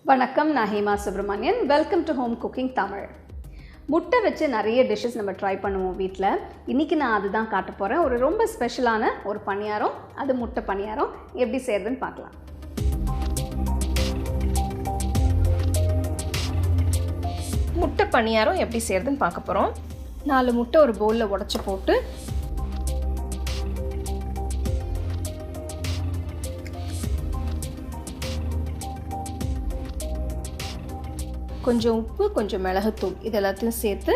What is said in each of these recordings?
வணக்கம், நான் Hema Subramanian. Welcome to home cooking Tamil. முட்டை வச்சு நிறைய டிஷ்ஷஸ் நம்ம ட்ரை பண்ணுவோம் வீட்டில். இன்றைக்கி நான் அதுதான் காட்ட போகிறேன். ஒரு ரொம்ப ஸ்பெஷலான ஒரு பணியாரம், அது முட்டை பணியாரம். எப்படி செய்கிறதுன்னு பார்க்கலாம். முட்டை பணியாரம் எப்படி செய்கிறதுன்னு பார்க்க போகிறோம். 4 முட்டை ஒரு பவுலில் உடச்சி போட்டு கொஞ்சம் உப்பு, கொஞ்சம் மிளகுத்தூள் இது எல்லாத்தையும் சேர்த்து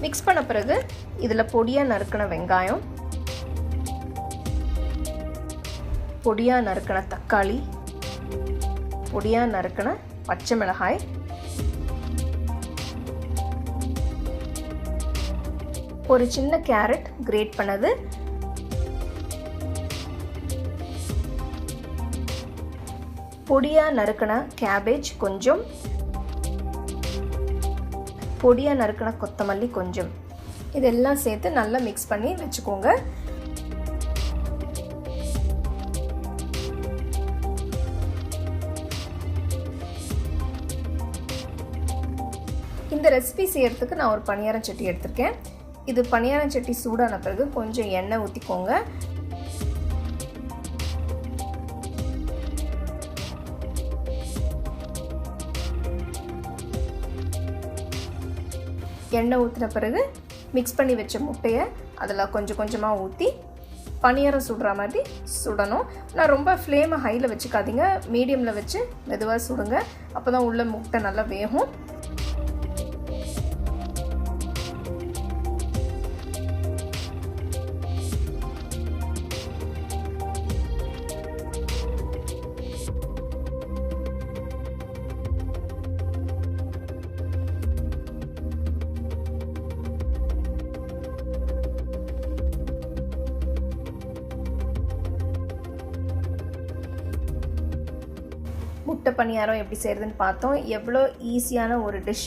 மிக்ஸ் பண்ண பிறகு இதில் பொடியாக நறுக்கின வெங்காயம், பொடியாக நறுக்கின தக்காளி, பொடியாக நறுக்கின பச்சை மிளகாய், ஒரு சின்ன கேரட் கிரேட் பண்ணது, பொடியாக நறுக்கின கேபேஜ் கொஞ்சம், பொடியாக நறுக்கின கொத்தமல்லி கொஞ்சம், இதெல்லாம் சேர்த்து நல்லா மிக்ஸ் பண்ணி வச்சுக்கோங்க. இந்த ரெசிபி செய்யறதுக்கு நான் ஒரு பணியாரம் சட்டி எடுத்திருக்கேன். இது பணியாரம் சட்டி சூடான பிறகு கொஞ்சம் எண்ணெய் ஊற்றிக்கோங்க. எண்ணெய் ஊற்றின பிறகு மிக்ஸ் பண்ணி வச்ச முட்டையை அதில் கொஞ்சம் கொஞ்சமாக ஊற்றி பணியாரம் சுடுற மாதிரி சுடணும். நான் ரொம்ப ஃப்ளேமை ஹையில் வச்சுக்காதீங்க, மீடியமில் வச்சு மெதுவாக சுடுங்க. அப்போ தான் உள்ள முட்டை நல்லா வேகும். முட்டை பணியாரம் எப்படி செய்கிறதுன்னு பார்த்தோம். எவ்வளோ ஈஸியான ஒரு டிஷ்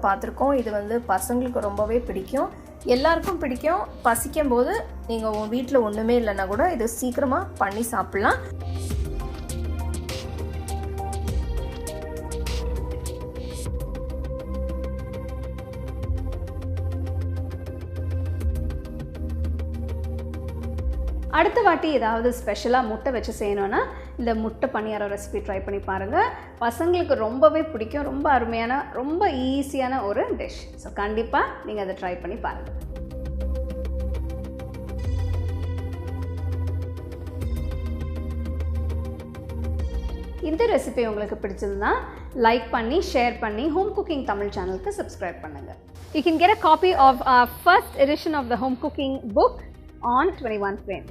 பார்த்துருக்கோம். இது பசங்களுக்கு ரொம்பவே பிடிக்கும், எல்லாருக்கும் பிடிக்கும். பசிக்கும் போது நீங்கள் உங்கள் வீட்டில் ஒன்றுமே இல்லைன்னா கூட இது சீக்கிரமாக பண்ணி சாப்பிட்லாம். அடுத்த வாட்டி ஏதாவது ஸ்பெஷலாக முட்டை வச்சு செய்யணுன்னா இந்த முட்டை பணியாரம் ரெசிபி ட்ரை பண்ணி பாருங்கள். பசங்களுக்கு ரொம்பவே பிடிக்கும். ரொம்ப அருமையான, ரொம்ப ஈஸியான ஒரு டிஷ். ஸோ கண்டிப்பாக நீங்கள் அதை ட்ரை பண்ணி பாருங்கள். இந்த ரெசிபி உங்களுக்கு பிடிச்சதுன்னா லைக் பண்ணி, ஷேர் பண்ணி ஹோம் குக்கிங் தமிழ் சேனலுக்கு சப்ஸ்கிரைப் பண்ணுங்கள். You can get a copy of our first edition of the home cooking book on 21 Frames.